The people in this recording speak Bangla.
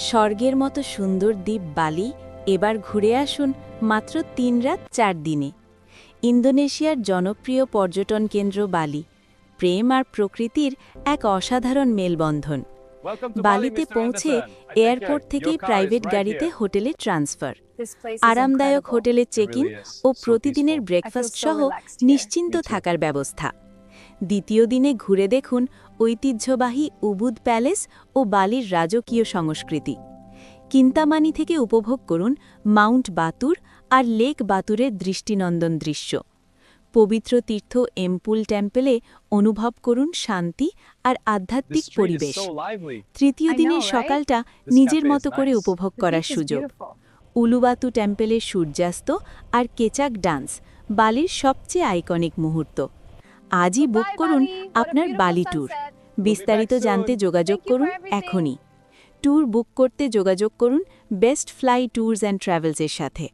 স্বর্গের মতো সুন্দর দ্বীপ বালি এবার ঘুরে আসুন মাত্র ৩ রাত ৪ দিনে। ইন্দোনেশিয়ার জনপ্রিয় পর্যটন কেন্দ্র বালি, প্রেম আর প্রকৃতির এক অসাধারণ মেলবন্ধন। বালিতে পৌঁছে এয়ারপোর্ট থেকেই প্রাইভেট গাড়িতে হোটেলে ট্রান্সফার, আরামদায়ক হোটেলে চেক ইন ও প্রতিদিনের ব্রেকফাস্ট সহ নিশ্চিন্ত থাকার ব্যবস্থা। দ্বিতীয় দিনে ঘুরে দেখুন ঐতিহ্যবাহী উবুদ প্যালেস ও বালির রাজকীয় সংস্কৃতি। কিন্তামানি থেকে উপভোগ করুন মাউন্ট বাতুর আর লেক বাতুরের দৃষ্টিনন্দন দৃশ্য। পবিত্র তীর্থ এম্পুল টেম্পলে অনুভব করুন শান্তি আর আধ্যাত্মিক পরিবেশ। তৃতীয় দিনের সকালটা নিজের মতো করে উপভোগ করার সুযোগ। উলুবাতু টেম্পলের সূর্যাস্ত আর কেচাক ডান্স বালির সবচেয়ে আইকনিক মুহূর্ত। আজই বুক করুন আপনার বালি ট্যুর। বিস্তারিত জানতে যোগাযোগ করুন এখনই। ট্যুর বুক করতে যোগাযোগ করুন বেস্ট ফ্লাই ট্যুরস অ্যান্ড ট্রাভেলসের সাথে।